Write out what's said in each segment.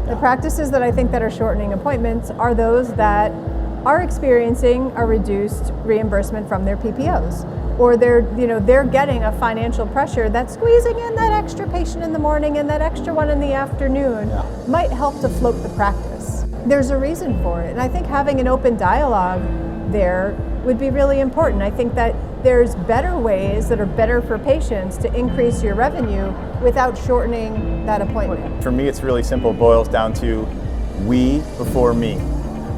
The practices that I think that are shortening appointments are those that are experiencing a reduced reimbursement from their PPOs, or they're getting a financial pressure that's squeezing in that extra patient in the morning and that extra one in the afternoon might help to float the practice. There's a reason for it, and I think having an open dialogue there would be really important. I think that there's better ways that are better for patients to increase your revenue without shortening that appointment. For me, it's really simple. It boils down to we before me.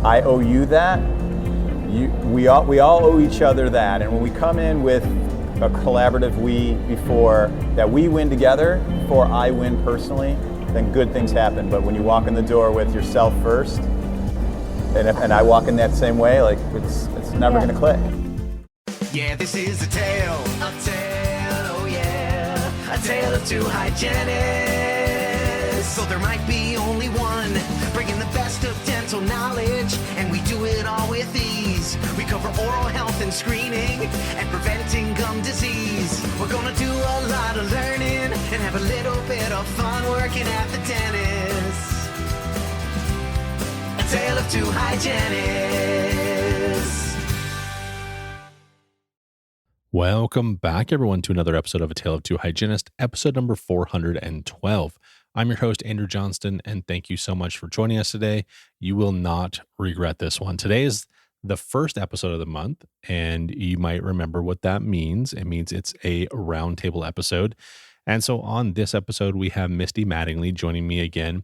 I owe you that. We all owe each other that. And when we come in with a collaborative we before that we win together before I win personally, then good things happen. But when you walk in the door with yourself first, and I walk in that same way, like it's never going to click. Yeah, this is a tale, oh yeah, a tale of two hygienists. So there might be only one, bringing the best of dental knowledge, and we do it all with ease. We cover oral health and screening, and preventing gum disease. We're gonna do a lot of learning, and have a little bit of fun working at the dentist. A tale of two hygienists. Welcome back, everyone, to another episode of A Tale of Two Hygienists, episode number 412. I'm your host, Andrew Johnston, and thank you so much for joining us today. You will not regret this one. Today is the first episode of the month, and you might remember what that means. It means it's a roundtable episode. And so on this episode, we have Misty Mattingly joining me again.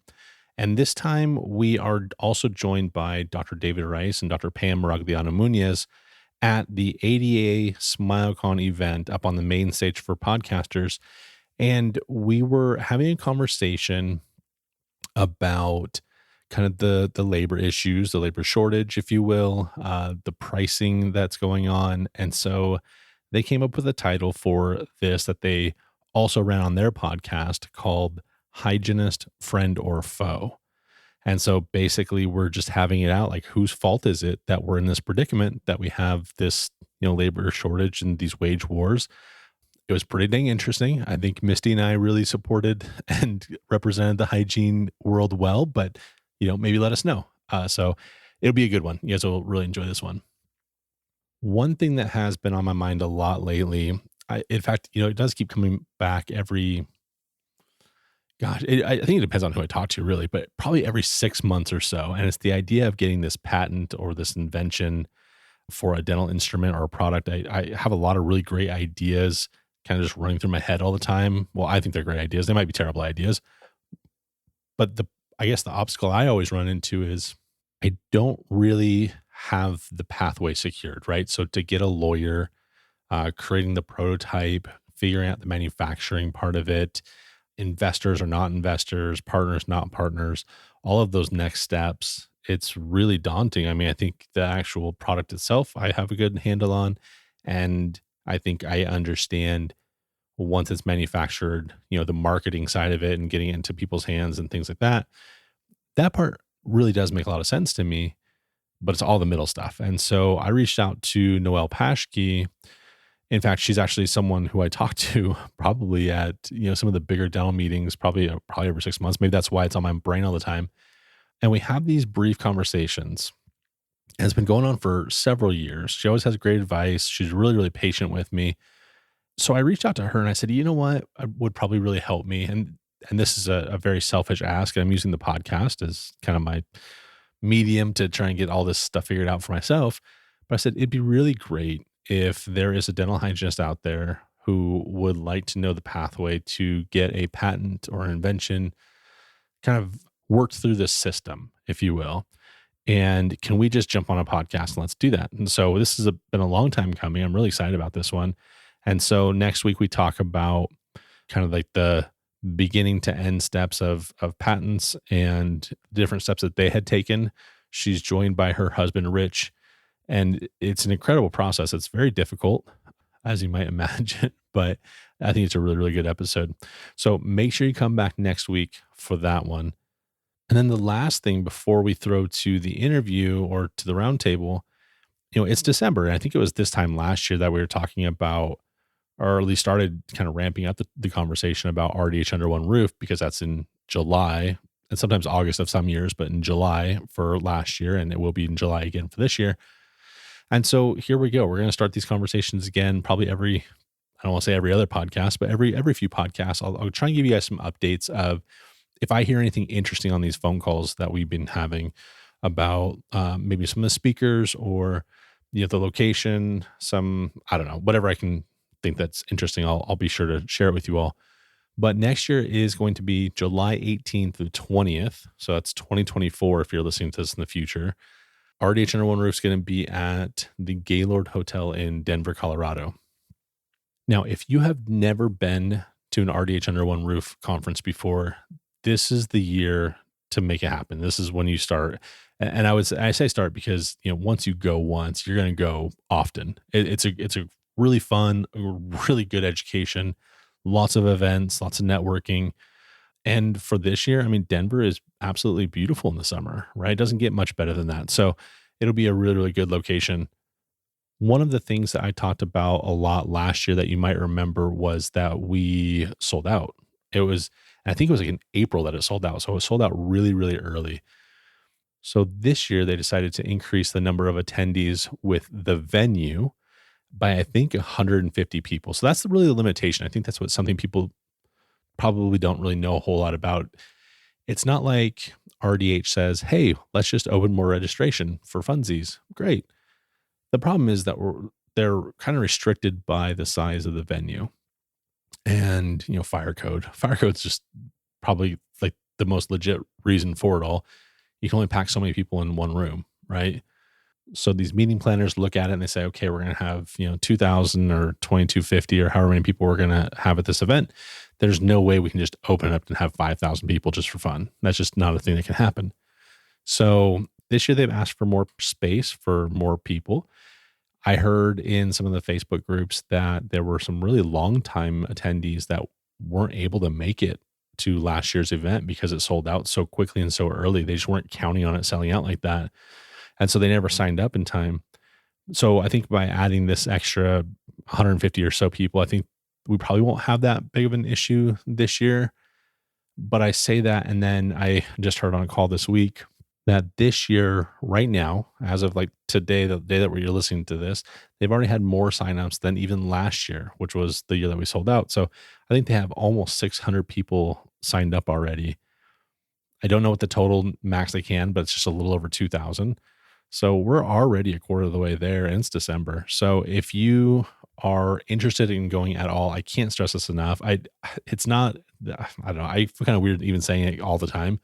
And this time, we are also joined by Dr. David Rice and Dr. Pam Maragliano Muniz at the ADA SmileCon event up on the main stage for podcasters. And we were having a conversation about kind of the labor issues, the labor shortage, if you will, the pricing that's going on. And so they came up with a title for this that they also ran on their podcast called Hygienist, Friend or Foe. And so basically we're just having it out, like, whose fault is it that we're in this predicament, that we have this, labor shortage and these wage wars? It was pretty dang interesting. I think Misty and I really supported and represented the hygiene world well, but, maybe let us know. So it'll be a good one. You guys will really enjoy this one. One thing that has been on my mind a lot lately, in fact, it does keep coming back every, I think it depends on who I talk to, really, but probably every 6 months or so. And it's the idea of getting this patent or this invention for a dental instrument or a product. I have a lot of really great ideas kind of just running through my head all the time. Well, I think they're great ideas. They might be terrible ideas. But I guess the obstacle I always run into is I don't really have the pathway secured, right? So to get a lawyer, creating the prototype, figuring out the manufacturing part of it, investors or not investors, partners, not partners, all of those next steps, it's really daunting. I mean, I think the actual product itself, I have a good handle on, and I think I understand once it's manufactured, the marketing side of it and getting it into people's hands and things like that. That part really does make a lot of sense to me, but it's all the middle stuff. And so I reached out to Noelle Paschke. In fact, she's actually someone who I talked to probably at, some of the bigger dental meetings, probably every 6 months. Maybe that's why it's on my brain all the time. And we have these brief conversations. And it's been going on for several years. She always has great advice. She's really, really patient with me. So I reached out to her and I said, you know what would probably really help me? And this is a very selfish ask. And I'm using the podcast as kind of my medium to try and get all this stuff figured out for myself. But I said, it'd be really great if there is a dental hygienist out there who would like to know the pathway to get a patent or an invention kind of worked through this system, if you will. And can we just jump on a podcast and let's do that? And so this has been a long time coming. I'm really excited about this one. And so next week we talk about kind of like the beginning to end steps of patents and different steps that they had taken. She's joined by her husband, Rich, and it's an incredible process. It's very difficult, as you might imagine, but I think it's a really, really good episode. So make sure you come back next week for that one. And then the last thing before we throw to the interview or to the roundtable, it's December. And I think it was this time last year that we were talking about, or at least started kind of ramping up the conversation about RDH under one roof, because that's in July. and sometimes August of some years, but in July for last year, and it will be in July again for this year. And so here we go. We're going to start these conversations again, probably I don't want to say every other podcast, but every few podcasts. I'll try and give you guys some updates of if I hear anything interesting on these phone calls that we've been having about maybe some of the speakers or the location, I don't know, whatever I can think that's interesting. I'll be sure to share it with you all. But next year is going to be July 18th to 20th. So that's 2024 if you're listening to this in the future. RDH Under One Roof is going to be at the Gaylord Hotel in Denver, Colorado. Now, if you have never been to an RDH Under One Roof conference before, this is the year to make it happen. This is when you start. And I say start because, once you go once, you're going to go often. It's a really fun, really good education, lots of events, lots of networking. And for this year, Denver is absolutely beautiful in the summer, right? It doesn't get much better than that. So it'll be a really, really good location. One of the things that I talked about a lot last year that you might remember was that we sold out. I think it was like in April that it sold out. So it was sold out really, really early. So this year they decided to increase the number of attendees with the venue by, I think, 150 people. So that's really the limitation. I think that's something people probably don't really know a whole lot about. It's not like RDH says, hey, let's just open more registration for funsies. Great. The problem is that they're kind of restricted by the size of the venue and, fire code. Fire code's just probably like the most legit reason for it all. You can only pack so many people in one room, right? So these meeting planners look at it and they say, okay, we're going to have, 2,000 or 2,250 or however many people we're going to have at this event. There's no way we can just open it up and have 5,000 people just for fun. That's just not a thing that can happen. So this year they've asked for more space for more people. I heard in some of the Facebook groups that there were some really long-time attendees that weren't able to make it to last year's event because it sold out so quickly and so early. They just weren't counting on it selling out like that. And so they never signed up in time. So I think by adding this extra 150 or so people, I think we probably won't have that big of an issue this year. But I say that, and then I just heard on a call this week that this year, right now, as of like today, the day that you're listening to this, they've already had more signups than even last year, which was the year that we sold out. So I think they have almost 600 people signed up already. I don't know what the total max they can, but it's just a little over 2,000. So we're already a quarter of the way there, and it's December. So if you are interested in going at all, I can't stress this enough. I don't know. I feel kind of weird even saying it all the time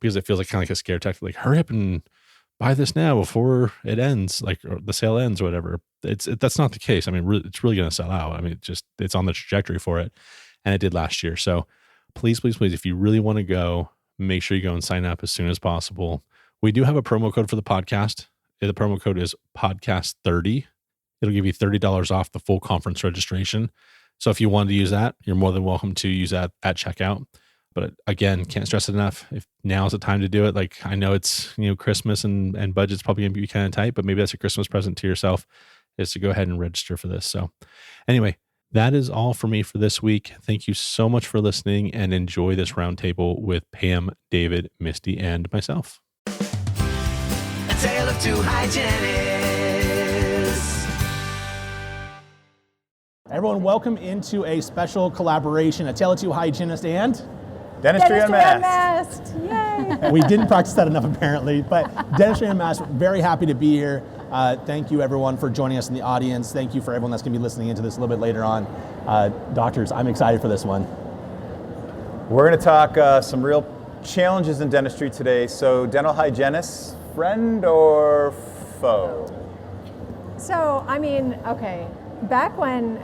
because it feels like kind of like a scare tactic, like hurry up and buy this now before it ends, like or the sale ends or whatever. That's not the case. It's really going to sell out. It's on the trajectory for it, and it did last year. So please, please, please, if you really want to go, make sure you go and sign up as soon as possible. We do have a promo code for the podcast. The promo code is podcast30. It'll give you $30 off the full conference registration. So if you wanted to use that, you're more than welcome to use that at checkout. But again, can't stress it enough. If now's the time to do it, like I know it's, Christmas and budget's probably going to be kind of tight, but maybe that's a Christmas present to yourself is to go ahead and register for this. So anyway, that is all for me for this week. Thank you so much for listening and enjoy this roundtable with Pam, David, Misty, and myself. A tale of two hygienists. Everyone, welcome into a special collaboration, A Tale of Two Hygienists and Dentistry Unmasked. Yay! we didn't practice that enough apparently, but Dentistry Unmasked, very happy to be here. Thank you everyone for joining us in the audience. Thank you for everyone that's going to be listening into this a little bit later on. Doctors, I'm excited for this one. We're going to talk some real challenges in dentistry today. So dental hygienists, friend or foe? So, okay. Back when,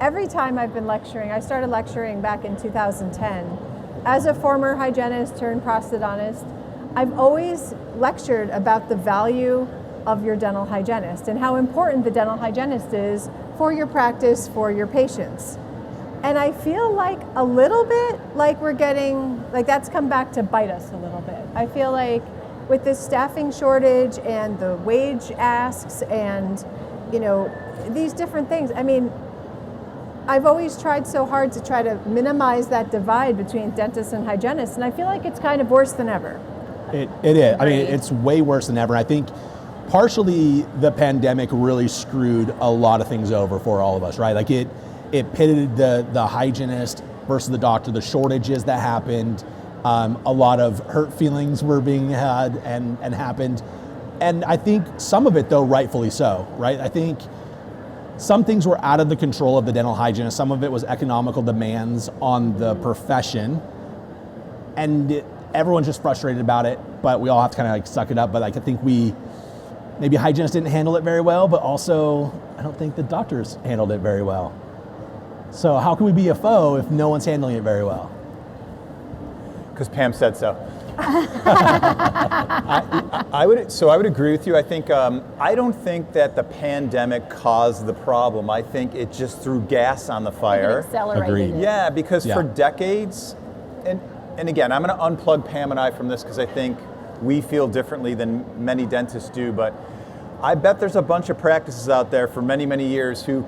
every time I've been lecturing, I started lecturing back in 2010. As a former hygienist turned prosthodontist, I've always lectured about the value of your dental hygienist and how important the dental hygienist is for your practice, for your patients. And I feel like a little bit like we're getting, like that's come back to bite us a little bit. I feel like with this staffing shortage and the wage asks and, these different things, I've always tried so hard to try to minimize that divide between dentists and hygienists, and I feel like it's kind of worse than ever. It is. I mean, it's way worse than ever. I think partially the pandemic really screwed a lot of things over for all of us, right? Like it pitted the hygienist versus the doctor, the shortages that happened, a lot of hurt feelings were being had and happened. And I think some of it, though, rightfully so, right? I think some things were out of the control of the dental hygienist. Some of it was economical demands on the profession. And everyone's just frustrated about it, but we all have to kind of like suck it up. But like, I think maybe hygienists didn't handle it very well, but also I don't think the doctors handled it very well. So how can we be a foe if no one's handling it very well? Because Pam said so. I would agree with you. I think I don't think that the pandemic caused the problem. I think it just threw gas on the fire. Accelerated Agreed. it. Yeah, because for decades, and again, I'm going to unplug Pam and I from this because I think we feel differently than many dentists do. But I bet there's a bunch of practices out there for many, many years who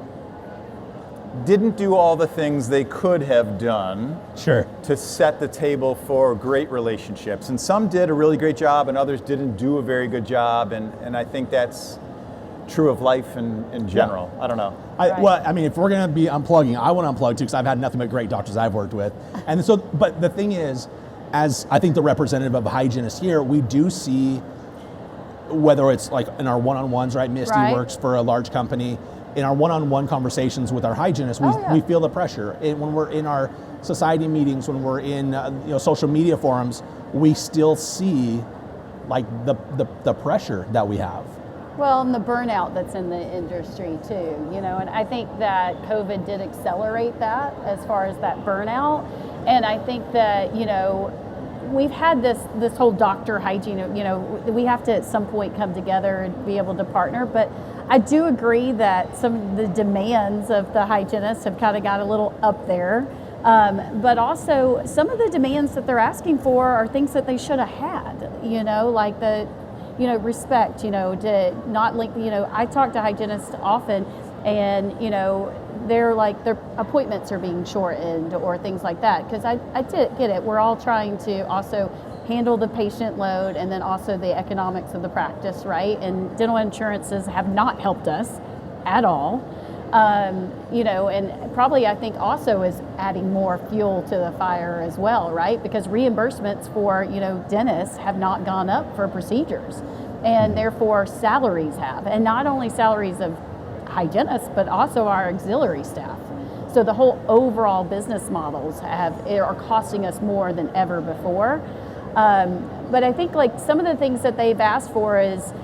didn't do all the things they could have done to set the table for great relationships. And some did a really great job and others didn't do a very good job. And I think that's true of life in general. Yeah. I don't know. Well, I mean, if we're going to be unplugging, I want to unplug too because I've had nothing but great doctors I've worked with. And so, but the thing is, as I think the representative of a hygienist here, we do see, whether it's like in our one-on-ones, right? Misty works for a large company. In our one-on-one conversations with our hygienists, we feel the pressure. When we're in our society meetings, when we're in social media forums, we still see like the pressure that we have. Well, and the burnout that's in the industry too, and I think that COVID did accelerate that as far as that burnout. And I think that, we've had this whole doctor hygiene, we have to at some point come together and be able to partner. But I do agree that some of the demands of the hygienists have kind of got a little up there. But also some of the demands that they're asking for are things that they should have had, like the, respect, to not link, I talk to hygienists often and, their appointments are being shortened or things like that. Because I did get it. We're all trying to also handle the patient load and then also the economics of the practice, right? And dental insurances have not helped us at all. And probably I think also is adding more fuel to the fire as well, right? Because reimbursements for, dentists have not gone up for procedures, and therefore salaries have. And not only salaries of hygienists, but also our auxiliary staff. So the whole overall business models are costing us more than ever before. But I think like some of the things that they've asked for is,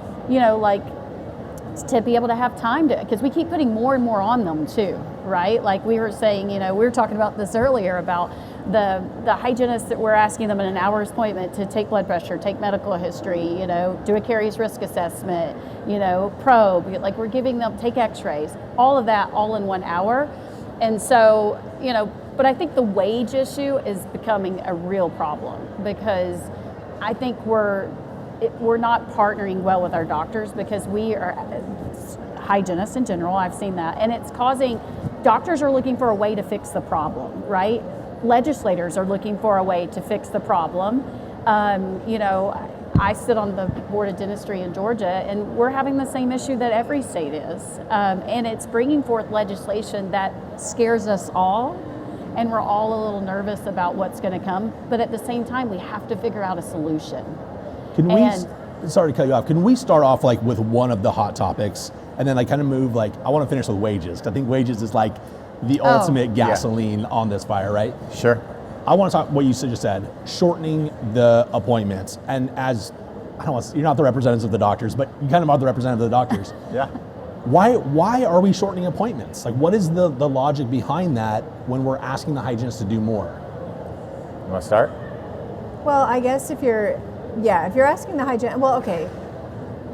to be able to have time to, because we keep putting more and more on them too, right? Like we were saying, we were talking about this earlier about the hygienists that we're asking them in an hour's appointment to take blood pressure, take medical history, do a caries risk assessment, probe, like we're giving them, take x-rays, all of that all in 1 hour. And so, but I think the wage issue is becoming a real problem because I think we're not partnering well with our doctors because we are hygienists in general. I've seen that. And it's causing, doctors are looking for a way to fix the problem, right? Legislators are looking for a way to fix the problem. I sit on the Board of Dentistry in Georgia, and we're having the same issue that every state is. And it's bringing forth legislation that scares us all, and we're all a little nervous about what's going to come. But at the same time, we have to figure out a solution. Sorry to cut you off, can we start off like with one of the hot topics and then like kind of move like, I want to finish with wages, because I think wages is like the ultimate gasoline on this fire, right? Sure. I want to talk what you just said, shortening the appointments. And as, you're not the representatives of the doctors, but you kind of are the representative of the doctors. Yeah. Why are we shortening appointments? Like, what is the logic behind that when we're asking the hygienist to do more? You want to start? Well, I guess if you're asking the hygienist, well, okay,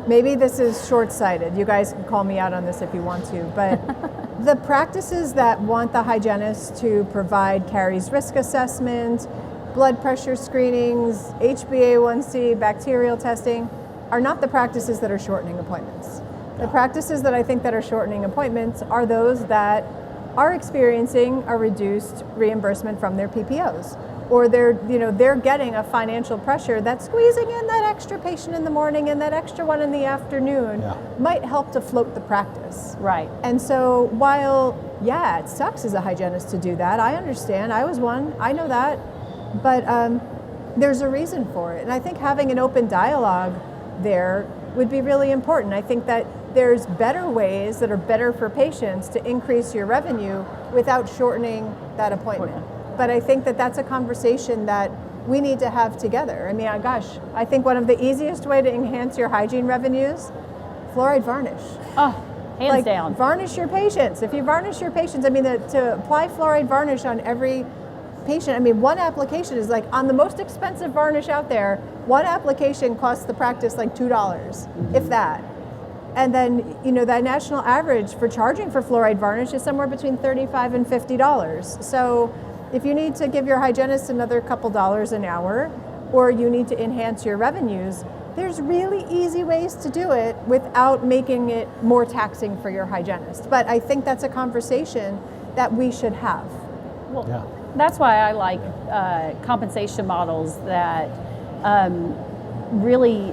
maybe this is short-sighted. You guys can call me out on this if you want to, but the practices that want the hygienist to provide caries risk assessment, blood pressure screenings, HbA1c, bacterial testing, are not the practices that are shortening appointments. The practices that I think that are shortening appointments are those that are experiencing a reduced reimbursement from their PPOs, or they're getting a financial pressure that's squeezing in that extra patient in the morning and that extra one in the afternoon might help to float the practice. Right. And so while, it sucks as a hygienist to do that, I understand, I was one, I know that, but there's a reason for it. And I think having an open dialogue there would be really important. I think that there's better ways that are better for patients to increase your revenue without shortening that appointment. But I think that that's a conversation that we need to have together. I mean, I think one of the easiest way to enhance your hygiene revenues, fluoride varnish. Oh, hands down. Varnish your patients. If you varnish your patients, I mean, to apply fluoride varnish on every patient, I mean, one application is like, on the most expensive varnish out there, one application costs the practice like $2, if that. And then, the national average for charging for fluoride varnish is somewhere between $35 and $50. So if you need to give your hygienist another couple dollars an hour, or you need to enhance your revenues, there's really easy ways to do it without making it more taxing for your hygienist. But I think that's a conversation that we should have. Well, that's why I like compensation models that really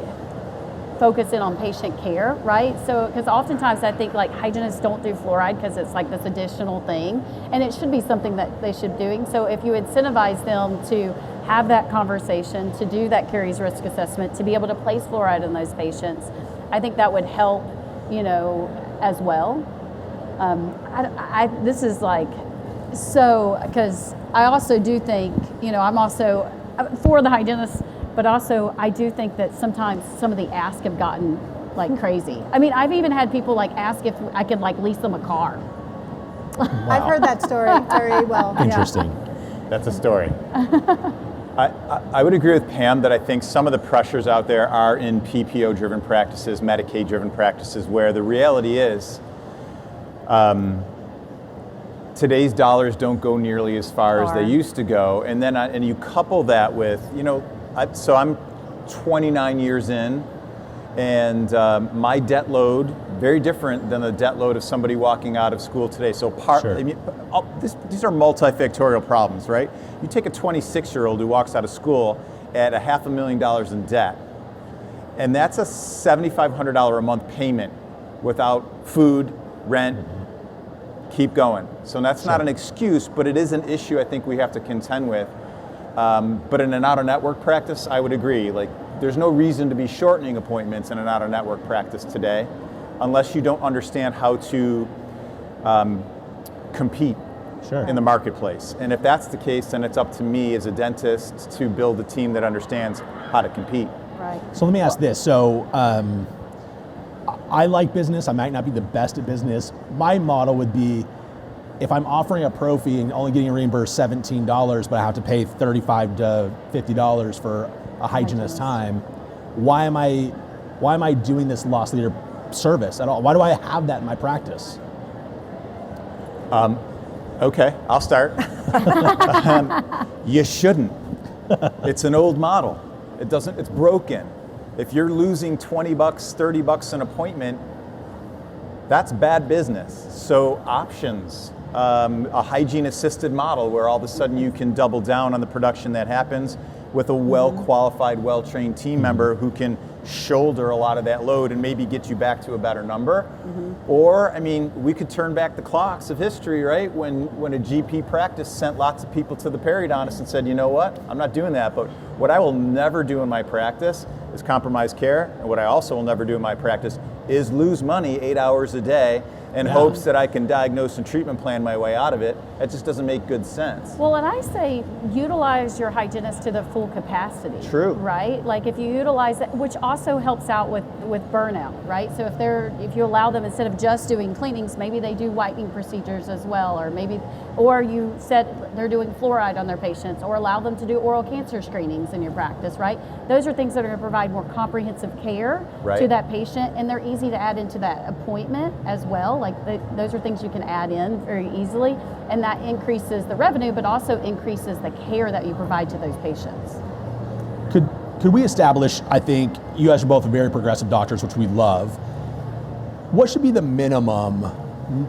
focus in on patient care, right? So, because oftentimes I think like hygienists don't do fluoride because it's like this additional thing, and it should be something that they should be doing. So if you incentivize them to have that conversation, to do that caries risk assessment, to be able to place fluoride in those patients, I think that would help, as well. This is like, so, because I also do think, I'm also for the hygienists, but also I do think that sometimes some of the asks have gotten like crazy. I mean, I've even had people like ask if I could like lease them a car. Wow. I've heard that story very well. Interesting. That's a story. I would agree with Pam that I think some of the pressures out there are in PPO-driven practices, Medicaid-driven practices, where the reality is today's dollars don't go nearly as far as they used to go. And then and you couple that with, so I'm 29 years in, and my debt load, very different than the debt load of somebody walking out of school today. So these are multifactorial problems, right? You take a 26-year-old who walks out of school at $500,000 in debt, and that's a $7,500 a month payment without food, rent, keep going. So that's not an excuse, but it is an issue I think we have to contend with. But in an out-of-network practice, I would agree. Like, there's no reason to be shortening appointments in an out-of-network practice today, unless you don't understand how to compete in the marketplace. And if that's the case, then it's up to me as a dentist to build a team that understands how to compete. Right. So let me ask this. So I like business. I might not be the best at business. My model would be, if I'm offering a pro fee and only getting reimbursed $17, but I have to pay $35 to $50 for a hygienist's time, why am I doing this loss leader service at all? Why do I have that in my practice? Okay, I'll start. You shouldn't. It's an old model. It's broken. If you're losing $20, $30 an appointment, that's bad business. So options, a hygiene-assisted model where all of a sudden you can double down on the production that happens with a well-qualified, well-trained team member who can shoulder a lot of that load and maybe get you back to a better number. Or, I mean, we could turn back the clocks of history, right? When a GP practice sent lots of people to the periodontist and said, you know what, I'm not doing that, but what I will never do in my practice is compromise care, and what I also will never do in my practice is lose money 8 hours a day in hopes that I can diagnose and treatment plan my way out of it. It just doesn't make good sense. Well, and I say utilize your hygienist to the full capacity. True. Right? Like if you utilize that, which also helps out with burnout, right? So if you allow them, instead of just doing cleanings, maybe they do whitening procedures as well, or you said they're doing fluoride on their patients, or allow them to do oral cancer screenings in your practice, right? Those are things that are going to provide more comprehensive care to that patient, and they're easy to add into that appointment as well. Like those are things you can add in very easily, and that increases the revenue, but also increases the care that you provide to those patients. Could we establish, I think you guys are both very progressive doctors, which we love, what should be the minimum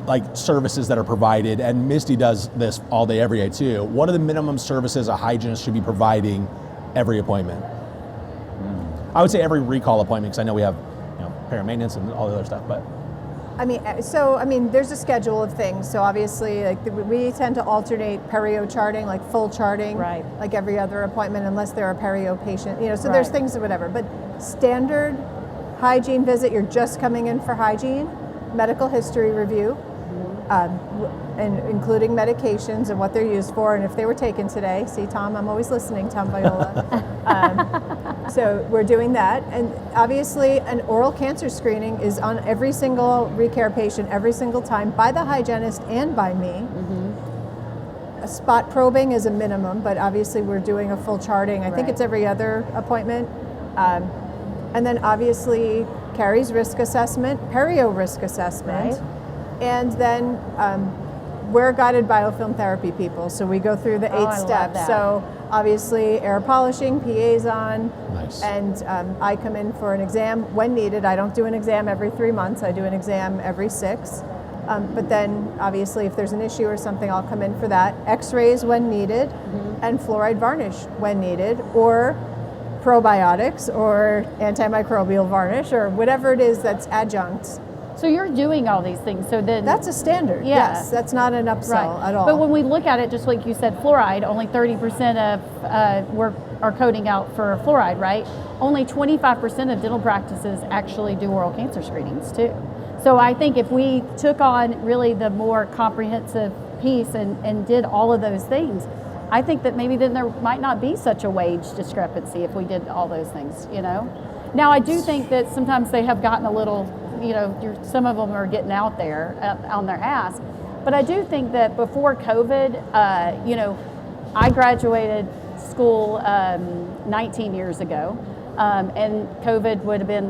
like services that are provided, and Misty does this all day, every day too. What are the minimum services a hygienist should be providing every appointment? I would say every recall appointment, because I know we have, pair maintenance and all the other stuff, but. There's a schedule of things. So obviously, we tend to alternate perio charting, like full charting, right, like every other appointment, unless they're a perio patient. So there's things or whatever. But standard hygiene visit, you're just coming in for hygiene, medical history review, and including medications and what they're used for, and if they were taken today. See, Tom, I'm always listening, Tom Viola. So we're doing that, and obviously an oral cancer screening is on every single recare patient every single time by the hygienist and by me. A spot probing is a minimum, but obviously we're doing a full charting. I think it's every other appointment. And then obviously Carrie's risk assessment, perio risk assessment, and then we're guided biofilm therapy people, so we go through the 8 steps. So obviously air polishing, PA's on, and I come in for an exam when needed. I don't do an exam every 3 months, I do an exam every 6. But then obviously if there's an issue or something, I'll come in for that. X-rays when needed, and fluoride varnish when needed, or probiotics or antimicrobial varnish, or whatever it is that's adjunct. So you're doing all these things. So then that's a standard. Yes, that's not an upsell at all. But when we look at it, just like you said, fluoride, only 30% of are coding out for fluoride, right? Only 25% of dental practices actually do oral cancer screenings too. So I think if we took on really the more comprehensive piece and did all of those things, I think that maybe then there might not be such a wage discrepancy if we did all those things, Now I do think that sometimes they have gotten a little, some of them are getting out there on their ass. But I do think that before COVID, I graduated school 19 years ago, and COVID would have been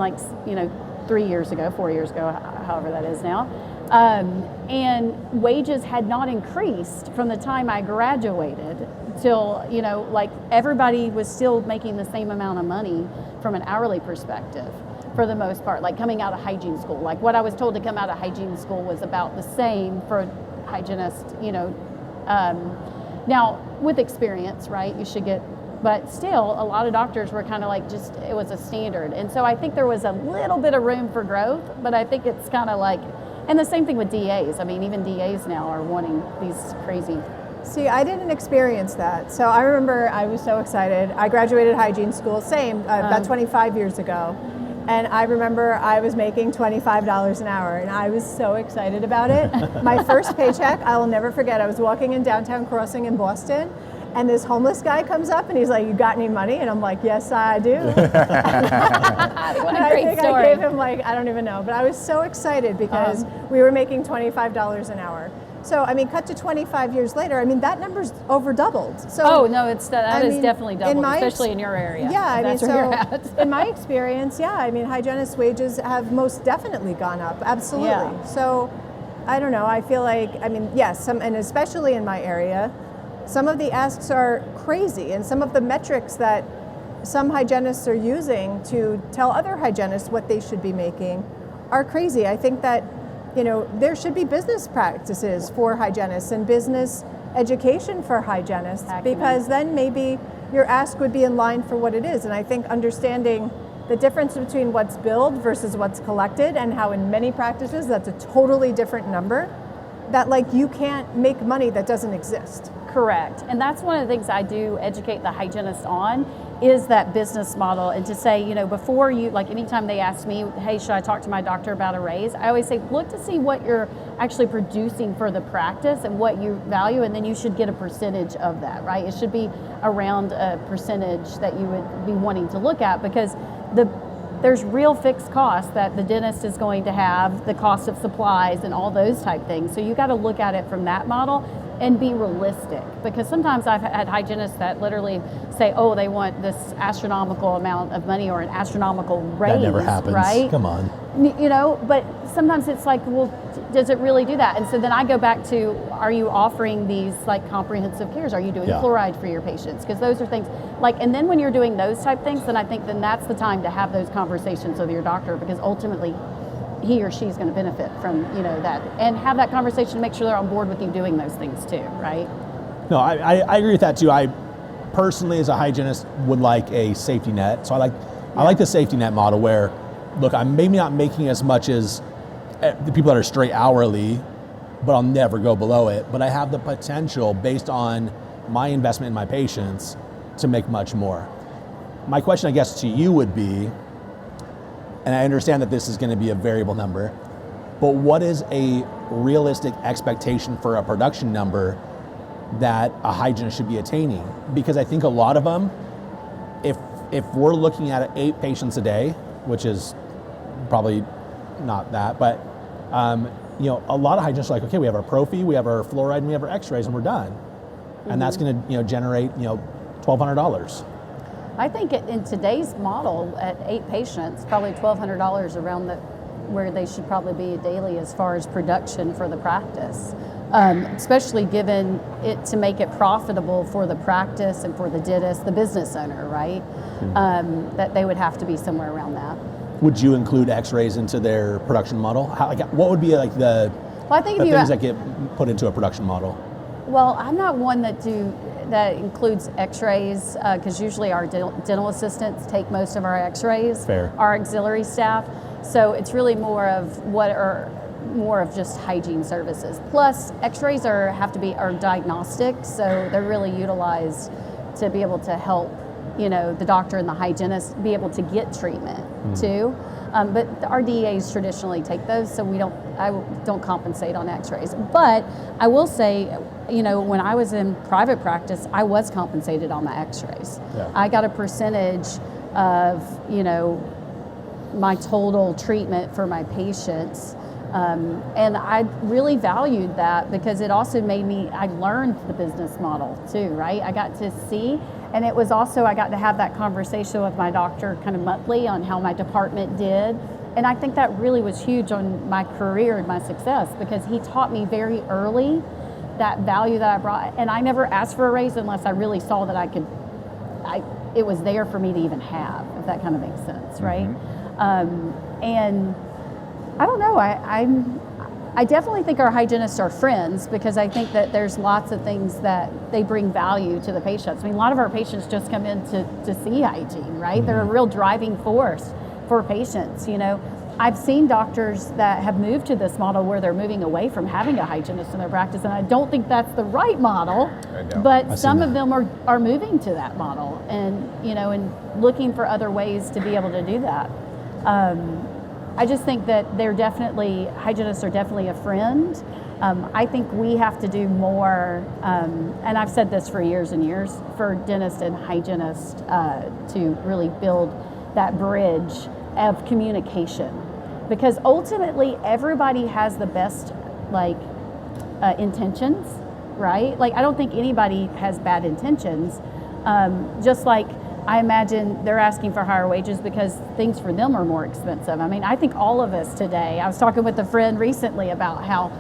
3 years ago, 4 years ago, however that is now. And wages had not increased from the time I graduated till, everybody was still making the same amount of money from an hourly perspective for the most part, coming out of hygiene school. What I was told to come out of hygiene school was about the same for a hygienist, now with experience, right, you should get, but still a lot of doctors were kind of it was a standard. And so I think there was a little bit of room for growth, but I think it's kind of and the same thing with DAs. I mean, even DAs now are wanting these crazy. See, I didn't experience that. So I remember I was so excited. I graduated hygiene school, about 25 years ago. And I remember I was making $25 an hour, and I was so excited about it. My first paycheck, I will never forget. I was walking in downtown Crossing in Boston, and this homeless guy comes up and he's like, "You got any money?" And I'm like, "Yes, I do." What a great story. I gave him I don't even know, but I was so excited because we were making $25 an hour. So, cut to 25 years later, that number's over doubled. So, that is definitely doubled, especially in your area. Yeah, that's where you're at. In my experience, hygienist wages have most definitely gone up, absolutely. Yeah. So, I don't know, I feel yes, and especially in my area, some of the asks are crazy, and some of the metrics that some hygienists are using to tell other hygienists what they should be making are crazy. I think that there should be business practices for hygienists and business education for hygienists, because then maybe your ask would be in line for what it is. And I think understanding the difference between what's billed versus what's collected, and how in many practices that's a totally different number, that you can't make money that doesn't exist. Correct. And that's one of the things I do educate the hygienist on, is that business model. And to say, before you, anytime they ask me, "Hey, should I talk to my doctor about a raise?" I always say, look to see what you're actually producing for the practice and what you value, and then you should get a percentage of that, right? It should be around a percentage that you would be wanting to look at, because there's real fixed costs that the dentist is going to have, the cost of supplies and all those type things. So you got to look at it from that model and be realistic, because sometimes I've had hygienists that literally say, "Oh, they want this astronomical amount of money or an astronomical raise." That never happens. Right? Come on. But sometimes it's well, does it really do that? And so then I go back to, are you offering these comprehensive cares? Are you doing fluoride for your patients? Because those are things and then when you're doing those type things, then I think then that's the time to have those conversations with your doctor, because ultimately he or she's going to benefit from, you know, that, and have that conversation to make sure they're on board with you doing those things too, right? No, I agree with that too. I personally, as a hygienist, would like a safety net. So I like the safety net model where, look, I'm maybe not making as much as the people that are straight hourly, but I'll never go below it. But I have the potential, based on my investment in my patients, to make much more. My question, I guess, to you would be, and I understand that this is going to be a variable number, but what is a realistic expectation for a production number that a hygienist should be attaining? Because I think a lot of them, if we're looking at 8 patients a day, which is probably not that, but you know, a lot of hygienists are like, okay, we have our prophy, we have our fluoride, and we have our x-rays, and we're done. And that's going to, you know, generate, you know, $1,200. I think in today's model, at 8 patients, probably $1,200 around where they should probably be daily as far as production for the practice. Especially given it to make it profitable for the practice and for the dentist, the business owner, right? That they would have to be somewhere around that. Would you include x-rays into their production model? What would be like the things that get put into a production model? Well, I'm not one that includes x-rays, because usually our dental assistants take most of our x-rays, Fair. Our auxiliary staff. So it's really more of just hygiene services. Plus, x-rays are diagnostic, so they're really utilized to be able to help, you know, the doctor and the hygienist be able to get treatment too. But the RDHs traditionally take those, so I don't compensate on x-rays. But I will say, you know, when I was in private practice, I was compensated on the x-rays. Yeah. I got a percentage of, you know, my total treatment for my patients. And I really valued that because it also I learned the business model too, right? I got to see, and it was also, I got to have that conversation with my doctor kind of monthly on how my department did. And I think that really was huge on my career and my success, because he taught me very early that value that I brought. And I never asked for a raise unless I really saw that it was there for me to even have, if that kind of makes sense, right? And I don't know, I definitely think our hygienists are friends, because I think that there's lots of things that they bring value to the patients. I mean, a lot of our patients just come in to see hygiene, right? They're a real driving force for patients, you know. I've seen doctors that have moved to this model where they're moving away from having a hygienist in their practice, and I don't think that's the right model, but some of them are moving to that model, and, you know, and looking for other ways to be able to do that. I just think that hygienists are definitely a friend. I think we have to do more, and I've said this for years and years, for dentists and hygienists to really build that bridge of communication. Because ultimately, everybody has the best, intentions, right? Like, I don't think anybody has bad intentions. Just like, I imagine they're asking for higher wages because things for them are more expensive. I mean, I think all of us today, I was talking with a friend recently about how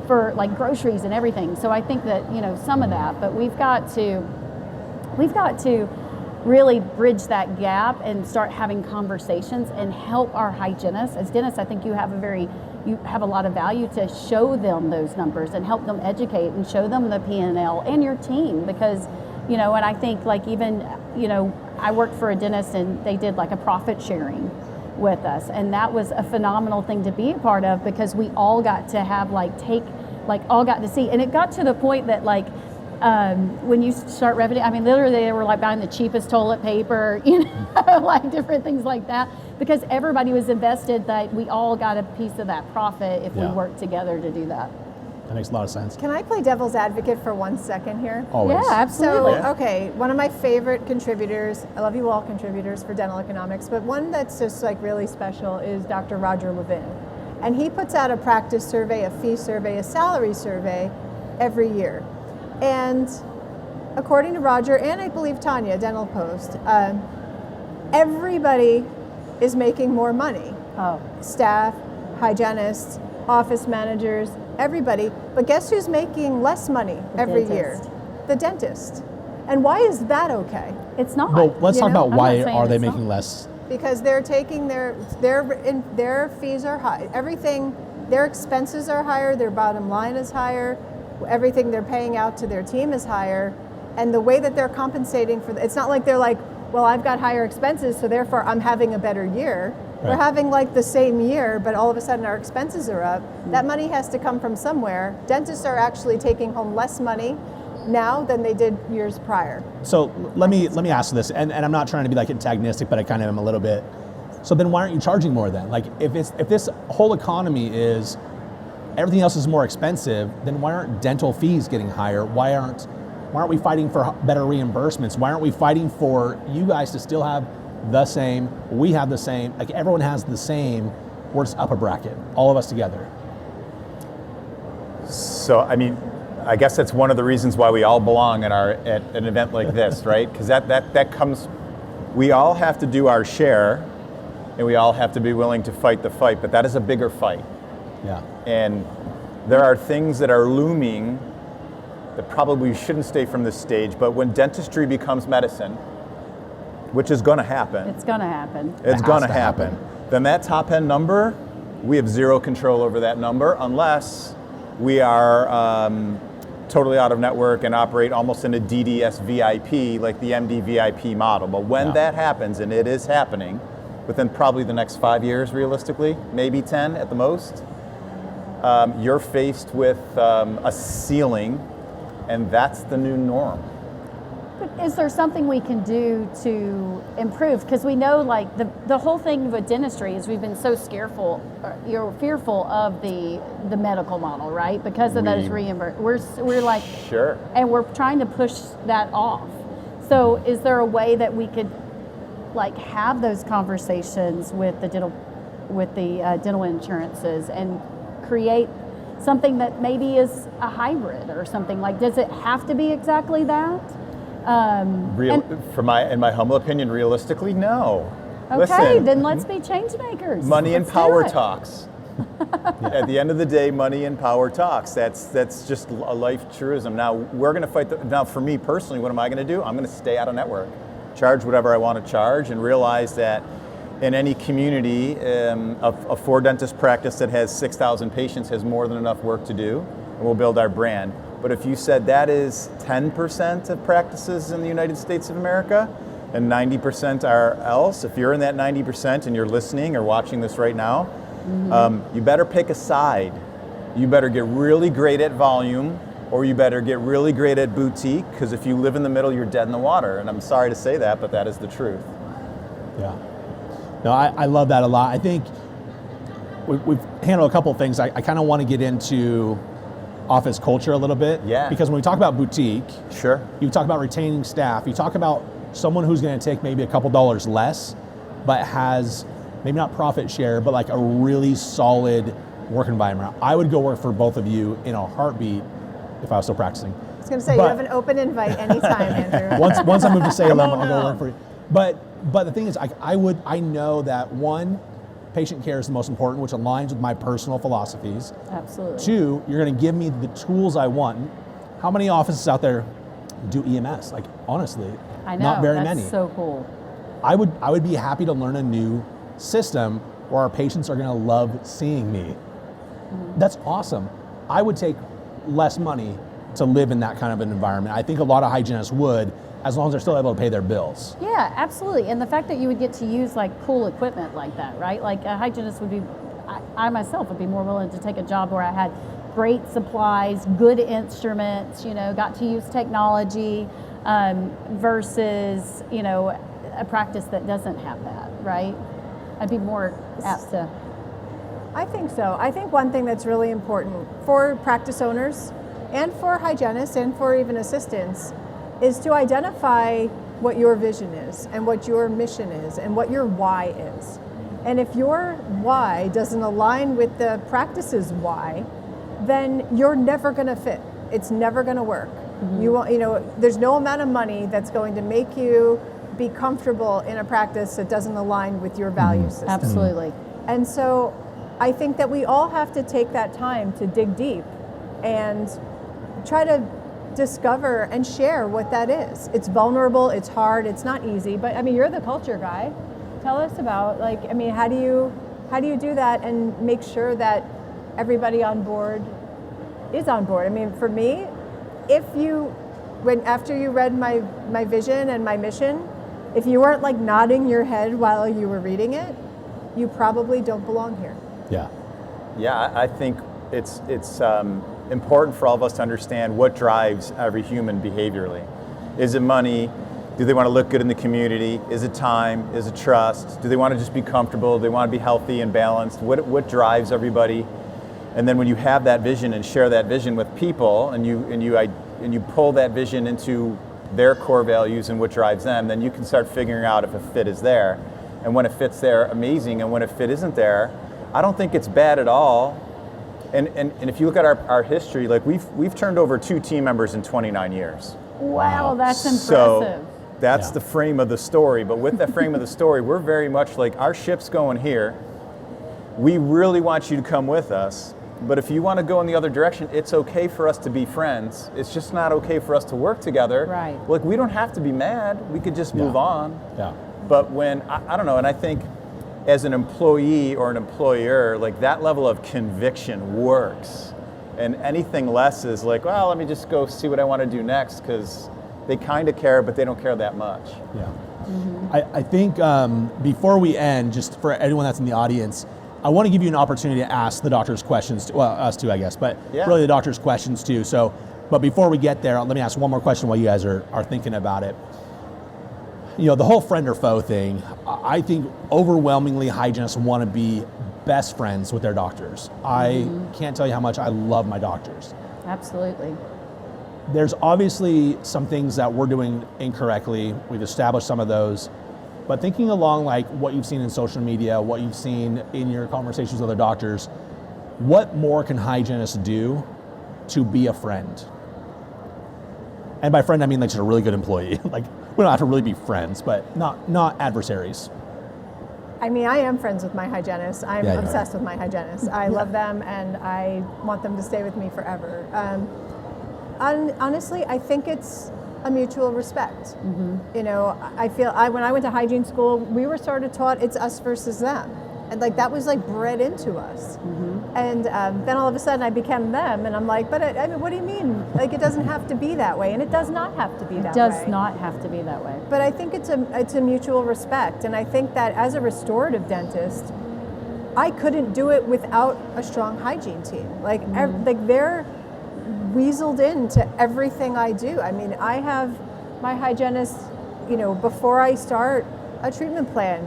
for like groceries and everything. So I think that, you know, some of that, but we've got to really bridge that gap and start having conversations and help our hygienists. As dentists, I think you have a lot of value to show them those numbers and help them educate and show them the P&L and your team, because, you know, and I think like even, you know, I worked for a dentist and they did like a profit sharing with us, and that was a phenomenal thing to be a part of, because we all got to have all got to see, and it got to the point that when you start revenue, I mean, literally they were like buying the cheapest toilet paper, you know, like different things like that, because everybody was invested, that we all got a piece of that profit if we worked together to do that. That makes a lot of sense. Can I play devil's advocate for 1 second here? Always. Yeah, absolutely. So, okay, one of my favorite contributors, I love you all contributors for dental economics, but one that's just like really special is Dr. Roger Levin. And he puts out a practice survey, a fee survey, a salary survey every year. And according to Roger, and I believe Tanya, Dental Post, everybody is making more money. Oh. Staff, hygienists, office managers, everybody. But guess who's making less money every year? The dentist. And why is that okay? It's not. Well, let's talk about I'm why not saying are they it's making not. less because they're taking their fees are high. Everything, their expenses are higher, their bottom line is higher, everything they're paying out to their team is higher, and the way that they're compensating for it's not like they're like, well, I've got higher expenses, so therefore I'm having a better year. Right. We're having like the same year, but all of a sudden our expenses are up. That money has to come from somewhere. Dentists are actually taking home less money now than they did years prior. So let me ask this, and I'm not trying to be like antagonistic, but I kind of am a little bit. So then why aren't you charging more then? Like if this whole economy is everything else is more expensive, then why aren't dental fees getting higher? Why aren't we fighting for better reimbursements? Why aren't we fighting for you guys to still have the same, we have the same, like everyone has the same, we're just up a bracket, all of us together? So, I mean, I guess that's one of the reasons why we all belong at an event like this, right? Because that comes, we all have to do our share, and we all have to be willing to fight the fight, but that is a bigger fight. Yeah. And there are things that are looming that probably shouldn't stay from this stage, but when dentistry becomes medicine, which is going to happen. It's going to happen. It's going to happen. Then that top end number, we have zero control over that number unless we are totally out of network and operate almost in a DDS VIP, like the MD VIP model. But when that happens, and it is happening, within probably the next 5 years, realistically, maybe 10 at the most, you're faced with a ceiling, and that's the new norm. But is there something we can do to improve? Because we know, like, the whole thing with dentistry is we've been so fearful of the medical model, right? Because of those reimbursements. We're like, sure. And we're trying to push that off. So is there a way that we could, like, have those conversations with the dental insurances and create something that maybe is a hybrid or something? Like, does it have to be exactly that? In my humble opinion, realistically, no. Okay, Listen, then let's be change makers. Money and Let's power do it. talks. At the end of the day, money and power talks. That's just a life truism. Now we're going to fight. Now, for me personally, what am I going to do? I'm going to stay out of network, charge whatever I want to charge, and realize that in any community, a 4-dentist practice that has 6,000 patients has more than enough work to do, and we'll build our brand. But if you said that is 10% of practices in the United States of America and 90% are else, if you're in that 90% and you're listening or watching this right now, you better pick a side. You better get really great at volume, or you better get really great at boutique, because if you live in the middle, you're dead in the water. And I'm sorry to say that, but that is the truth. Yeah. No, I love that a lot. I think we've handled a couple of things. I kind of want to get into office culture a little bit. Yeah. Because when we talk about boutique, Sure. you talk about retaining staff, you talk about someone who's going to take maybe a couple dollars less, but has maybe not profit share, but like a really solid work environment. I would go work for both of you in a heartbeat if I was still practicing. I was going to say, you have an open invite anytime, Andrew. Once I move to Salem, I'll go work for you. But the thing is, I know that one, patient care is the most important, which aligns with my personal philosophies. Absolutely. 2, you're going to give me the tools I want. How many offices out there do EMS? Like, honestly, I know, not very that's many. so cool. I would be happy to learn a new system where our patients are going to love seeing me. That's awesome. I would take less money to live in that kind of an environment. I think a lot of hygienists would, as long as they're still able to pay their bills. Yeah, absolutely. And the fact that you would get to use like cool equipment like that, right? Like a hygienist would be, I myself would be more willing to take a job where I had great supplies, good instruments, got to use technology versus, a practice that doesn't have that, right? I'd be more apt to. I think so. I think one thing that's really important for practice owners and for hygienists and for even assistants is to identify what your vision is and what your mission is and what your why is. And if your why doesn't align with the practice's why, then you're never going to fit. It's never going to work. There's no amount of money that's going to make you be comfortable in a practice that doesn't align with your value system. Absolutely. And so I think that we all have to take that time to dig deep and try to discover and share what that is. It's vulnerable, it's hard, it's not easy, but I mean, you're the culture guy. Tell us about, like, I mean, how do you do that and make sure that everybody on board is on board? I mean, for me, after you read my vision and my mission, if you weren't like nodding your head while you were reading it, you probably don't belong here. Yeah. Yeah, I think it's important for all of us to understand what drives every human behaviorally. Is it money? Do they want to look good in the community? Is it time? Is it trust? Do they want to just be comfortable? Do they want to be healthy and balanced? What drives everybody? And then when you have that vision and share that vision with people, and you pull that vision into their core values and what drives them, then you can start figuring out if a fit is there. And when a fit's there, amazing. And when a fit isn't there, I don't think it's bad at all. And if you look at our history, like we've turned over 2 team members in 29 years. Wow, that's impressive. So that's the frame of the story. But with that frame of the story, we're very much like, our ship's going here. We really want you to come with us. But if you want to go in the other direction, it's okay for us to be friends. It's just not okay for us to work together. Right. Like, we don't have to be mad. We could just move on. Yeah. But when, I don't know, and I think as an employee or an employer, like, that level of conviction works. And anything less is like, well, let me just go see what I want to do next, because they kind of care, but they don't care that much. Yeah. I think before we end, just for anyone that's in the audience, I want to give you an opportunity to ask the doctors questions, well, us too, I guess, but really the doctors questions too. So, but before we get there, let me ask one more question while you guys are thinking about it. You know, the whole friend or foe thing, I think overwhelmingly hygienists want to be best friends with their doctors. I can't tell you how much I love my doctors. Absolutely. There's obviously some things that we're doing incorrectly. We've established some of those. But thinking along like what you've seen in social media, what you've seen in your conversations with other doctors, what more can hygienists do to be a friend? And by friend, I mean like just a really good employee. Like, we don't have to really be friends, but not adversaries. I mean, I am friends with my hygienist. I'm obsessed with my hygienist. I love them, and I want them to stay with me forever. Honestly, I think it's a mutual respect. You know, I feel when I went to hygiene school, we were sort of taught it's us versus them, and like that was like bred into us. And then all of a sudden I became them, and I'm like, but I mean, what do you mean? Like, it doesn't have to be that way, and it does not have to be that way. It does not have to be that way. But I think it's a mutual respect, and I think that as a restorative dentist, I couldn't do it without a strong hygiene team. Like, like they're weaseled into everything I do. I mean, I have my hygienist, you know, before I start a treatment plan,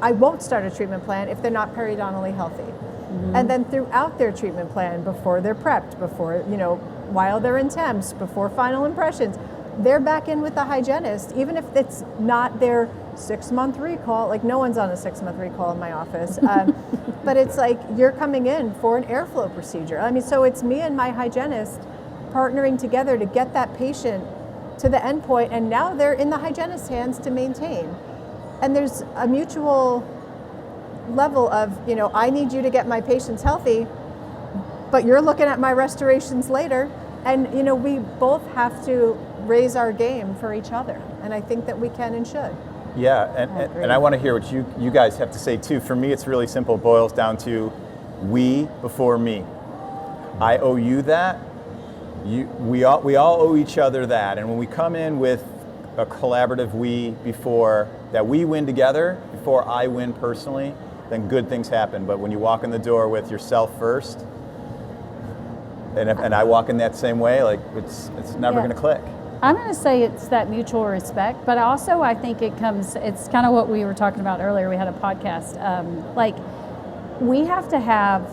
I won't start a treatment plan if they're not periodontally healthy. And then throughout their treatment plan, before they're prepped, before, you know, while they're in temps, before final impressions, they're back in with the hygienist, even if it's not their 6-month recall. Like, no one's on a 6-month recall in my office. But it's like, you're coming in for an airflow procedure. I mean, so it's me and my hygienist partnering together to get that patient to the end point, and now they're in the hygienist's hands to maintain. And there's a mutual level of, you know, I need you to get my patients healthy, but you're looking at my restorations later. And, you know, we both have to raise our game for each other. And I think that we can and should. Yeah, and I want to hear what you guys have to say too. For me, it's really simple. It boils down to we before me. I owe you that. We all owe each other that. And when we come in with a collaborative we before, that we win together, before I win personally, then good things happen. But when you walk in the door with yourself first, and I walk in that same way, like, it's never going to click. I'm going to say it's that mutual respect, but also I think it's kind of what we were talking about earlier. We had a podcast. Like, we have to have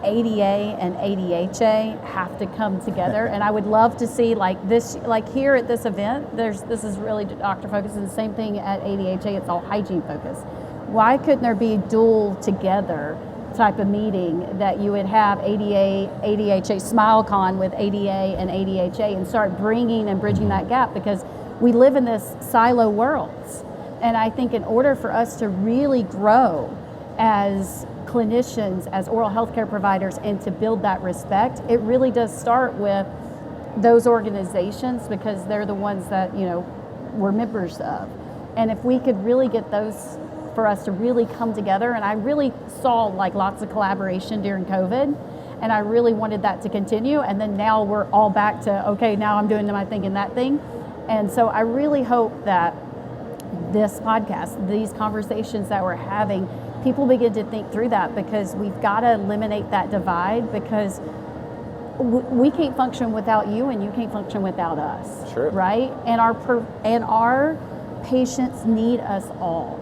ADA and ADHA have to come together, and I would love to see like this, like here at this event, this is really doctor focused, and the same thing at ADHA, it's all hygiene focused. Why couldn't there be dual together type of meeting that you would have ADA, ADHA, SmileCon with ADA and ADHA, and start bringing and bridging that gap, because we live in this silo worlds. And I think in order for us to really grow as clinicians, as oral healthcare providers, and to build that respect, it really does start with those organizations, because they're the ones that, you know, we're members of. And if we could really get those for us to really come together, and I really saw like lots of collaboration during COVID, and I really wanted that to continue. And then now we're all back to, okay, now I'm doing my thing and that thing. And so I really hope that this podcast, these conversations that we're having, people begin to think through that, because we've got to eliminate that divide, because we can't function without you and you can't function without us. Sure. Right? And our patients need us all.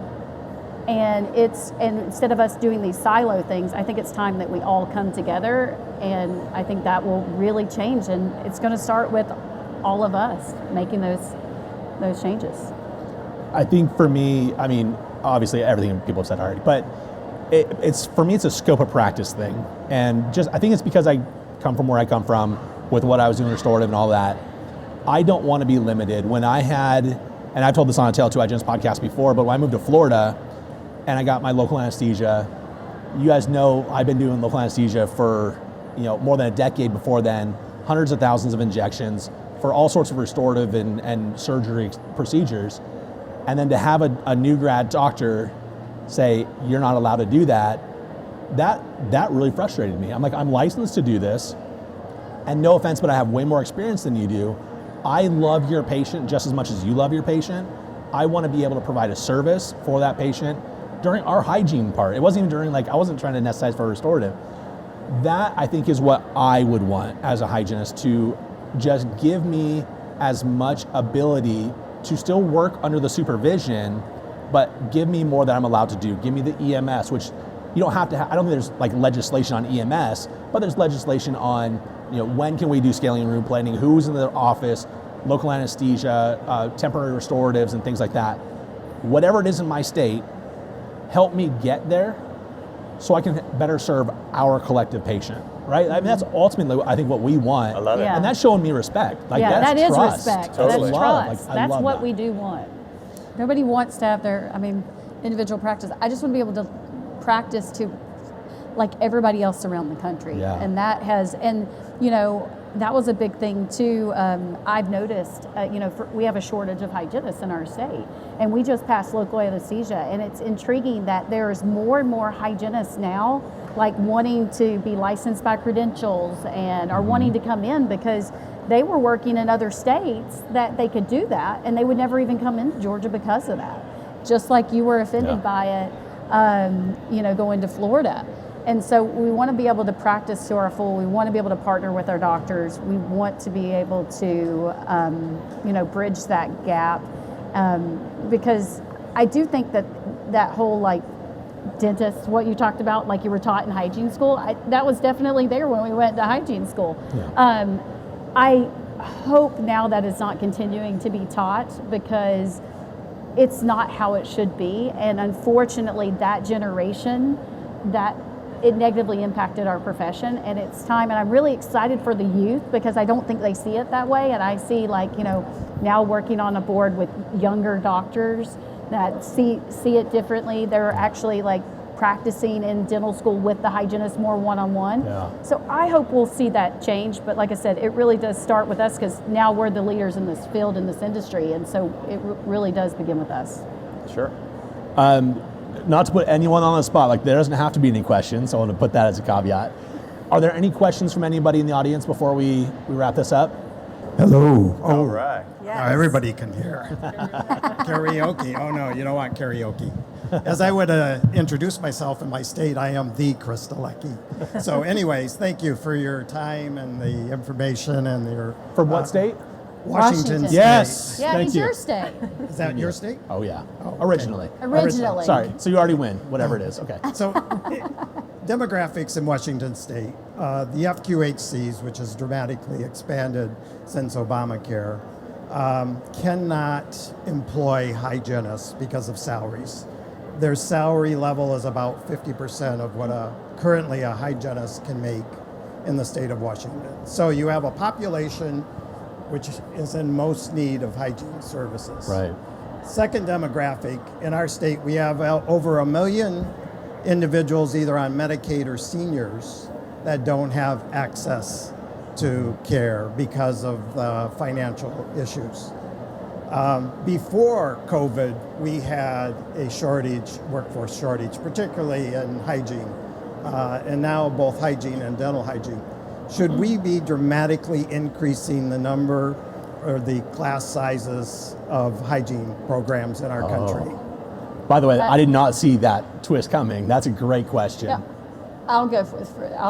And instead of us doing these silo things, I think it's time that we all come together, and I think that will really change, and it's going to start with all of us making those changes. I think for me, I mean, obviously everything people have said already, but it's for me, it's a scope of practice thing. And just, I think it's because I come from where I come from with what I was doing restorative and all that. I don't want to be limited. When I had, and I've told this on a Tale 2 Hygienist podcast before, but when I moved to Florida and I got my local anesthesia, you guys know I've been doing local anesthesia for, more than a decade before then, hundreds of thousands of injections for all sorts of restorative and surgery procedures. And then to have a new grad doctor say, you're not allowed to do that really frustrated me. I'm like, I'm licensed to do this, and no offense, but I have way more experience than you do. I love your patient just as much as you love your patient. I want to be able to provide a service for that patient during our hygiene part. It wasn't even during, I wasn't trying to anesthetize for restorative. That, I think, is what I would want as a hygienist, to just give me as much ability to still work under the supervision, but give me more that I'm allowed to do. Give me the EMS, which you don't have to have. I don't think there's legislation on EMS, but there's legislation on, when can we do scaling and room planning, who's in the office, local anesthesia, temporary restoratives, and things like that. Whatever it is in my state, help me get there so I can better serve our collective patient, right? I mean, that's ultimately, I think, what we want. I love it. Yeah. And that's showing me respect. Yeah, That's that is trust. respect. Totally. That's trust. I That's love what that. we do want. Nobody wants to have their, individual practice. I just want to be able to practice to like everybody else around the country. Yeah. And that has, that was a big thing too. I've noticed, we have a shortage of hygienists in our state, and we just passed local anesthesia, and it's intriguing that there's more and more hygienists now, wanting to be licensed by credentials and are wanting to come in because they were working in other states that they could do that, and they would never even come into Georgia because of that. Just like you were offended by it, going to Florida. And so we want to be able to practice to our full. We want to be able to partner with our doctors. We want to be able to, bridge that gap, because I do think that whole dentist, what you talked about, you were taught in hygiene school, that was definitely there when we went to hygiene school. Yeah. I hope now that it's not continuing to be taught, because it's not how it should be. And unfortunately, that generation, it negatively impacted our profession, and it's time. And I'm really excited for the youth, because I don't think they see it that way. And I see now working on a board with younger doctors that see it differently. They're actually practicing in dental school with the hygienist more one-on-one. Yeah. So I hope we'll see that change. But like I said, it really does start with us, because now we're the leaders in this field, in this industry. And so it really does begin with us. Sure. Not to put anyone on the spot, there doesn't have to be any questions, so I want to put that as a caveat. Are there any questions from anybody in the audience before we wrap this up? Hello. All right. Now everybody can hear. Karaoke. Oh no, you don't want karaoke. As I would introduce myself in my state, I am the Kristalecki. So anyways, thank you for your time and the information and your... From what state? Washington State. Yes. Yeah, Thank he's you. your state. Is that your state? Oh yeah. Oh, okay. Originally. Sorry. So you already win, whatever it is. Okay. So demographics in Washington State, the FQHCs, which has dramatically expanded since Obamacare, cannot employ hygienists because of salaries. Their salary level is about 50% of what currently a hygienist can make in the state of Washington. So you have a population which is in most need of hygiene services. Right. Second demographic, in our state, we have over 1 million individuals either on Medicaid or seniors that don't have access to care because of financial issues. Before COVID, we had a workforce shortage, particularly in hygiene, and now both hygiene and dental hygiene. Should we be dramatically increasing the number or the class sizes of hygiene programs in our country? By the way, I did not see that twist coming. That's a great question. Yeah. I'll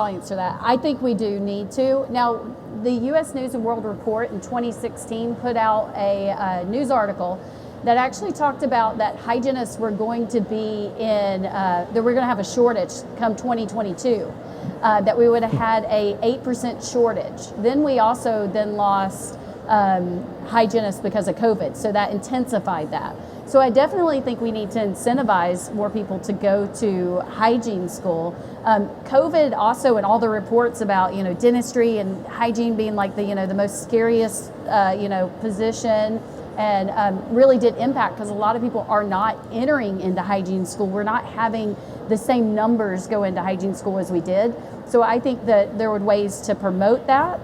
answer that. I think we do need to. Now, the U.S. News and World Report in 2016 put out a news article that actually talked about that hygienists were going to be that we're going to have a shortage come 2022, that we would have had a 8% shortage. Then we also lost hygienists because of COVID, so that intensified that. So I definitely think we need to incentivize more people to go to hygiene school. COVID also, and all the reports about dentistry and hygiene being like the most scariest position, and really did impact, because a lot of people are not entering into hygiene school. We're not having the same numbers go into hygiene school as we did. So I think that there were ways to promote that,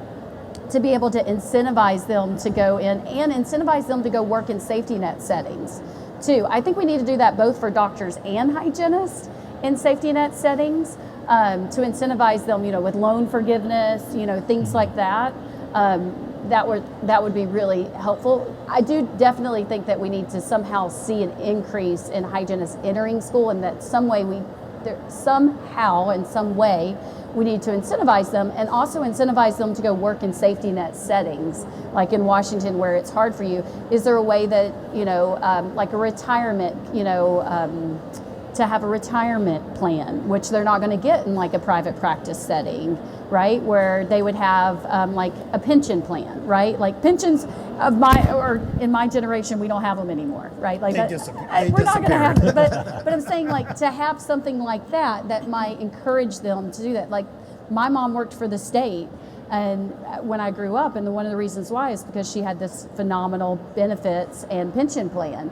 to be able to incentivize them to go in and incentivize them to go work in safety net settings too. I think we need to do that both for doctors and hygienists in safety net settings, to incentivize them, with loan forgiveness, things like that. That would be really helpful. I do definitely think that we need to somehow see an increase in hygienists entering school, and that somehow in some way we need to incentivize them, and also incentivize them to go work in safety net settings, like in Washington where it's hard for you. Is there a way that, like a retirement, to have a retirement plan, which they're not going to get in like a private practice setting, right? Where they would have like a pension plan, right? Like pensions in my generation, we don't have them anymore, right? Like we're not going to have it, but I'm saying, like, to have something like that might encourage them to do that. Like, my mom worked for the state, and when I grew up, and one of the reasons why is because she had this phenomenal benefits and pension plan.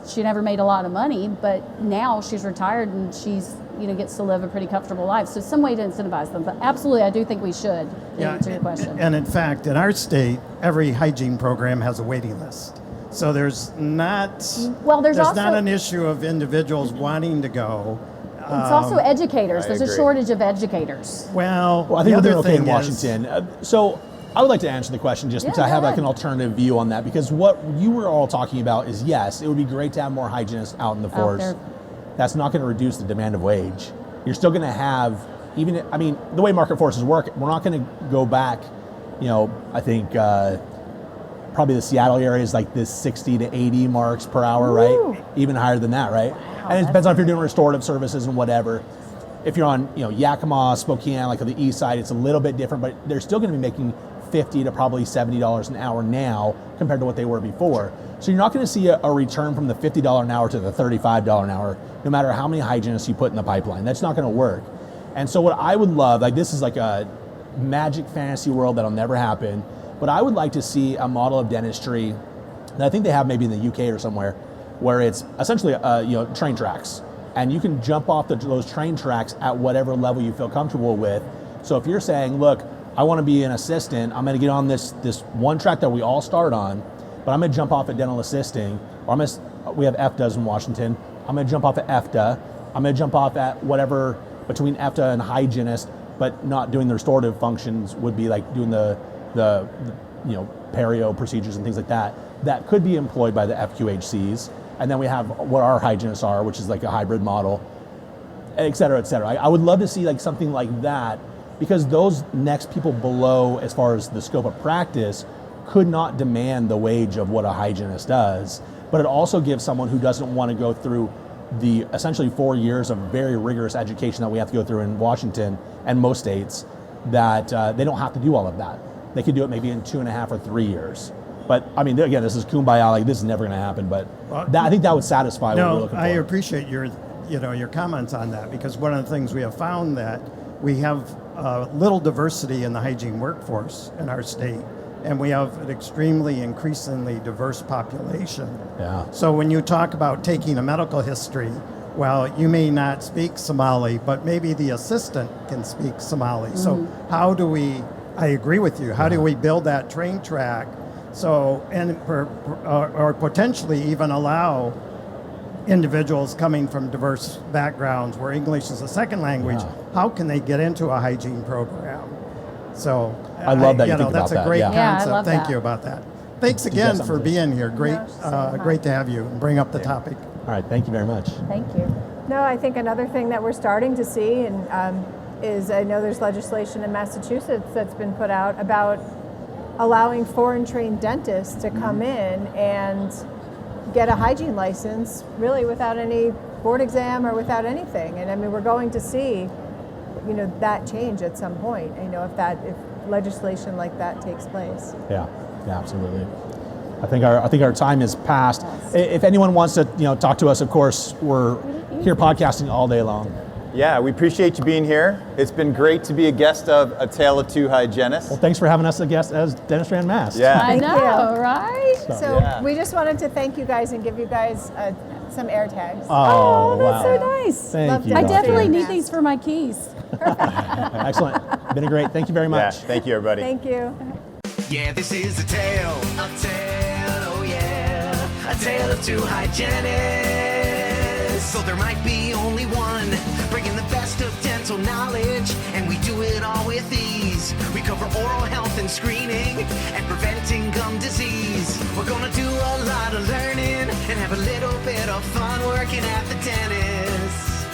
She never made a lot of money, but now she's retired and she's gets to live a pretty comfortable life. So some way to incentivize them. But absolutely, I do think we should. To answer your question. And in fact, in our state, every hygiene program has a waiting list. So there's not an issue of individuals wanting to go. It's also educators. There's a shortage of educators. Well, I think we're doing okay in Washington. So I would like to answer the question just because I have like an alternative view on that. Because what you were all talking about is, yes, it would be great to have more hygienists out in the force. That's not going to reduce the demand of wage. You're still going to have, the way market forces work, we're not going to go back, I think probably the Seattle area is like this 60 to 80 marks per hour, right? Even higher than that, right? Wow, and it depends on if you're doing restorative services and whatever. If you're on, Yakima, Spokane, like on the east side, it's a little bit different, but they're still going to be making $50 to probably $70 an hour now compared to what they were before. So you're not going to see a return from the $50 an hour to the $35 an hour, no matter how many hygienists you put in the pipeline. That's not going to work. And so what I would love, like, this is like a magic fantasy world that'll never happen, but I would like to see a model of dentistry that I think they have maybe in the UK or somewhere, where it's essentially train tracks, and you can jump off those train tracks at whatever level you feel comfortable with. So if you're saying, look, I want to be an assistant, I'm going to get on this one track that we all start on, but I'm going to jump off at dental assisting, or we have FDAs in Washington, I'm going to jump off at FDA, I'm going to jump off at whatever between FDA and hygienist, but not doing the restorative functions, would be like doing the perio procedures and things like that could be employed by the FQHCs. And then we have what our hygienists are, which is like a hybrid model, et cetera, et cetera. I would love to see like something like that, because those next people below, as far as the scope of practice, could not demand the wage of what a hygienist does. But it also gives someone who doesn't want to go through the essentially 4 years of very rigorous education that we have to go through in Washington and most states, that they don't have to do all of that. They could do it maybe in 2.5 or 3 years. But again, this is kumbaya, like this is never going to happen, but I think that would satisfy what we're looking for. I appreciate your comments on that, because one of the things we have found that we have little diversity in the hygiene workforce in our state, and we have an increasingly diverse population. Yeah. So when you talk about taking a medical history, well, you may not speak Somali, but maybe the assistant can speak Somali. Mm-hmm. So I agree with you. How do we build that train track So, or potentially even allow individuals coming from diverse backgrounds where English is a second language, how can they get into a hygiene program? So I love that you think that's about a great that. Yeah, I concept. love Thank that. you about that. Thanks Did you have again for something to- being here. Great, great to have you and bring up the topic. All right, thank you very much. Thank you. No, I think another thing that we're starting to see is I know there's legislation in Massachusetts that's been put out about allowing foreign trained dentists to come in and get a hygiene license really without any board exam or without anything. And I mean, we're going to see, that change at some point, if legislation like that takes place. Yeah, absolutely. I think our time is past. If anyone wants to, talk to us, of course, we're here podcasting all day long. Yeah, we appreciate you being here. It's been great to be a guest of A Tale of Two Hygienists. Well, thanks for having us as a guest as Dentistry Unmasked. Yeah. I Thank know, you. right? So Yeah. we just wanted to thank you guys and give you guys some air tags. Oh, That's wow. so nice. Thank Love you. to- I Doctor. definitely need Mask. these for my keys. Excellent. Been a great. Thank you very Yeah, much. thank you, everybody. Thank you. Yeah, this is a tale, oh yeah, a tale of two hygienists. So there might be only one, bringing the best of dental knowledge, and we do it all with ease. We cover oral health and screening, and preventing gum disease. We're gonna do a lot of learning, and have a little bit of fun working at the dentist.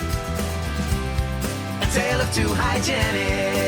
A tale of two hygienists.